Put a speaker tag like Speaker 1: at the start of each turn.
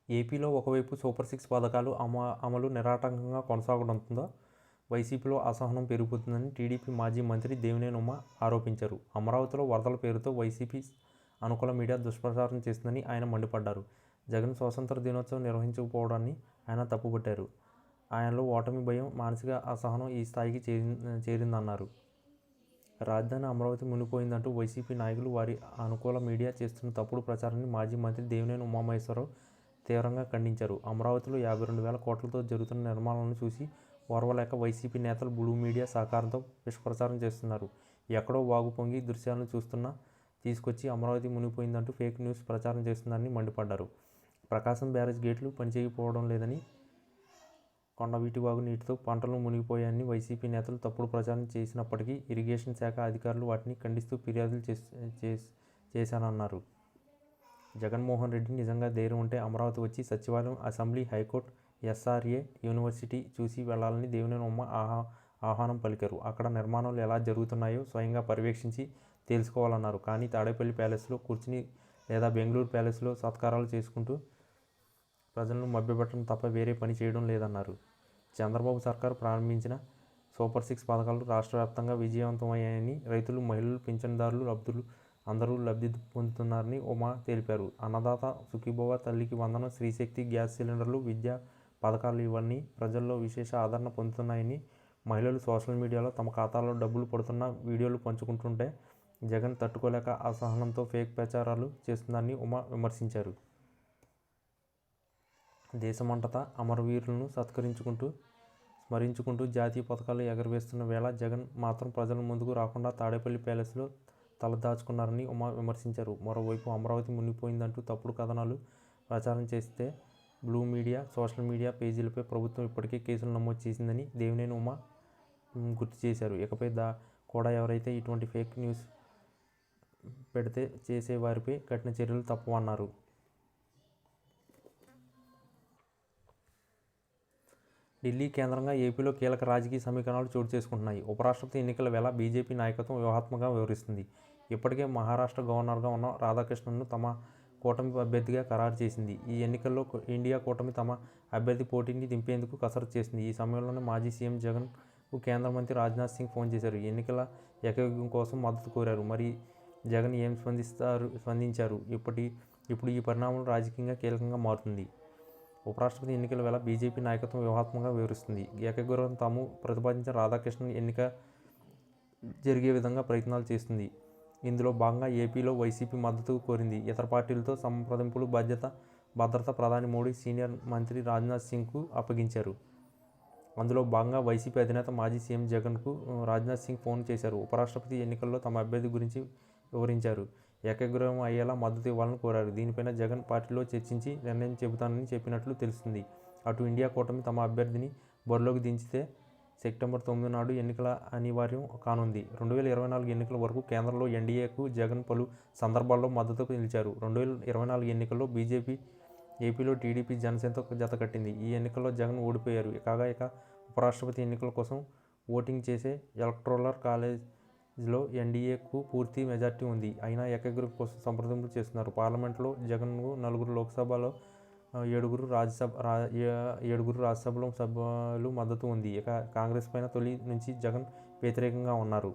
Speaker 1: ఏపీలో ఒకవైపు super six పథకాలు అమలు నిరాటంకంగా కొనసాగడంతో వైసీపీలో అసహనం పెరిగిపోతుందని టీడీపీ మాజీ మంత్రి దేవినేని ఉమ ఆరోపించారు. అమరావతిలో వరదల పేరుతో వైసీపీ అనుకూల మీడియా దుష్ప్రచారం చేస్తుందని ఆయన మండిపడ్డారు. జగన్ స్వాతంత్ర దినోత్సవం నిర్వహించకపోవడాన్ని ఆయన తప్పుపట్టారు. ఆయనలో ఓటమి భయం, మానసిక అసహనం ఈ స్థాయికి చేరిందన్నారు. రాజధాని అమరావతి మునిగిపోయిందంటూ వైసీపీ నాయకులు, వారి అనుకూల మీడియా చేస్తున్న తప్పుడు ప్రచారాన్ని మాజీ మంత్రి దేవినేని ఉమామహేశ్వరరావు తీవ్రంగా ఖండించారు. అమరావతిలో 52,000 కోట్లతో జరుగుతున్న నిర్మాణాలను చూసి ఓర్వలేక వైసీపీ నేతలు బ్లూ మీడియా సహకారంతో విషప్రచారం చేస్తున్నారు. ఎక్కడో వాగు పొంగి దృశ్యాలను తీసుకొచ్చి అమరావతి మునిగిపోయిందంటూ ఫేక్ న్యూస్ ప్రచారం చేస్తున్నారని మండిపడ్డారు. ప్రకాశం బ్యారేజ్ గేట్లు పనిచేయకపోవడం లేదని, కొండవీటి వాగు నీటితో పంటలు మునిగిపోయాయని వైసీపీ నేతలు తప్పుడు ప్రచారం చేసినప్పటికీ ఇరిగేషన్ శాఖ అధికారులు వాటిని ఖండిస్తూ ఫిర్యాదులు చేశానన్నారు. జగన్మోహన్ రెడ్డి నిజంగా ధైర్యం ఉంటే అమరావతి వచ్చి సచివాలయం, అసెంబ్లీ, హైకోర్టు, ఎస్ఆర్ఏ, యూనివర్సిటీ చూసి వెళ్లాలని దేవినేని ఉమ ఆహ్వానం పలికారు. అక్కడ నిర్మాణాలు ఎలా జరుగుతున్నాయో స్వయంగా పర్యవేక్షించి తెలుసుకోవాలన్నారు. కానీ తాడేపల్లి ప్యాలెస్లో కూర్చుని లేదా బెంగళూరు ప్యాలెస్లో సత్కారాలు చేసుకుంటూ ప్రజలను మభ్యపెట్టడం తప్ప వేరే పని చేయడం లేదన్నారు. చంద్రబాబు సర్కారు ప్రారంభించిన సూపర్ సిక్స్ పథకాలు రాష్ట్ర వ్యాప్తంగా విజయవంతమయ్యాయని, రైతులు, మహిళలు, పింఛన్దారులు, అందరూ లబ్ధి పొందుతున్నారని ఉమా తెలిపారు. అన్నదాత సుఖీభవ, తల్లికి వందనం, శ్రీశక్తి గ్యాస్ సిలిండర్లు, విద్యా పథకాలు ఇవన్నీ ప్రజల్లో విశేష ఆదరణ పొందుతున్నాయని, మహిళలు సోషల్ మీడియాలో తమ ఖాతాలో డబ్బులు పడుతున్న వీడియోలు పంచుకుంటుంటే జగన్ తట్టుకోలేక అసహనంతో ఫేక్ ప్రచారాలు చేస్తున్నారని ఉమా విమర్శించారు. దేశమంతటా అమరవీరులను స్మరించుకుంటూ జాతీయ పథకాలు ఎగరవేస్తున్న వేళ జగన్ మాత్రం ప్రజల ముందుకు రాకుండా తాడేపల్లి ప్యాలెస్లో తలదాచుకున్నారని ఉమా విమర్శించారు. మరోవైపు అమరావతి మునిగిపోయిందంటూ తప్పుడు కథనాలు ప్రచారం చేస్తే బ్లూ మీడియా, సోషల్ మీడియా పేజీలపై ప్రభుత్వం ఇప్పటికే కేసులు నమోదు చేసిందని దేవినేని ఉమా గుర్తు చేశారు. ఇకపై కూడా ఎవరైతే ఇటువంటి ఫేక్ న్యూస్ పెడితే చేసే వారిపై కఠిన చర్యలు తప్పవన్నారు. ఢిల్లీ కేంద్రంగా ఏపీలో కీలక రాజకీయ సమీకరణాలు చోటు చేసుకుంటున్నాయి. ఉపరాష్ట్రపతి ఎన్నికల వేళ బీజేపీ నాయకత్వం వ్యూహాత్మకంగా వ్యవహరిస్తుంది. ఇప్పటికే మహారాష్ట్ర గవర్నర్గా ఉన్న రాధాకృష్ణన్ను తమ కూటమి అభ్యర్థిగా ఖరారు చేసింది. ఈ ఎన్నికల్లో ఇండియా కూటమి తమ అభ్యర్థి పోటీని దింపేందుకు కసరత్తు చేసింది. ఈ సమయంలోనే మాజీ సీఎం జగన్కు కేంద్ర మంత్రి రాజ్నాథ్ సింగ్ ఫోన్ చేశారు. ఎన్నికల ఏకగ్రీవం కోసం మద్దతు కోరారు. మరి జగన్ ఏం స్పందించారు? ఇప్పుడు ఈ పరిణామం రాజకీయంగా కీలకంగా మారుతుంది. ఉపరాష్ట్రపతి ఎన్నికల వేళ బీజేపీ నాయకత్వం వ్యూహాత్మకంగా వ్యవహరిస్తుంది. ఏకగ్రీవం తాము ప్రతిపాదించిన రాధాకృష్ణన్ ఎన్నిక జరిగే విధంగా ప్రయత్నాలు చేస్తుంది. ఇందులో భాగంగా ఏపీలో వైసీపీ మద్దతు కోరింది. ఇతర పార్టీలతో సంప్రదింపులు భద్రత ప్రధాని మోడీ సీనియర్ మంత్రి రాజ్నాథ్ సింగ్కు అప్పగించారు. అందులో భాగంగా వైసీపీ అధినేత మాజీ సీఎం జగన్కు రాజ్నాథ్ సింగ్ ఫోన్ చేశారు. ఉపరాష్ట్రపతి ఎన్నికల్లో తమ అభ్యర్థి గురించి వివరించారు. ఏకగ్రీవం అయ్యేలా మద్దతు ఇవ్వాలని కోరారు. దీనిపైన జగన్ పార్టీలో చర్చించి నిర్ణయం చెబుతానని చెప్పినట్లు తెలుస్తుంది. అటు ఇండియా కూటమి తమ అభ్యర్థిని బరిలోకి దించితే సెప్టెంబర్ 9 నాడు ఎన్నికల అనివార్యం కానుంది. 2024 ఎన్నికల వరకు కేంద్రంలో ఎన్డీఏకు జగన్ పలు సందర్భాల్లో మద్దతు నిలిచారు. 2024 ఎన్నికల్లో బీజేపీ ఏపీలో టీడీపీ, జనసేనతో జతకట్టింది. ఈ ఎన్నికల్లో జగన్ ఓడిపోయారు. ఇక ఉపరాష్ట్రపతి ఎన్నికల కోసం ఓటింగ్ చేసే ఎలక్టోరల్ కాలేజ్లో ఎన్డీఏకు పూర్తి మెజార్టీ ఉంది. అయినా ఏకగ్రీవం కోసం సంప్రదింపులు చేస్తున్నారు. పార్లమెంట్లో జగన్కు 4 లోక్సభలో 7 రాజ్యసభలో సభ్యులు మద్దతు ఉంది. ఇక కాంగ్రెస్ పైన తొలి నుంచి జగన్ వ్యతిరేకంగా ఉన్నారు.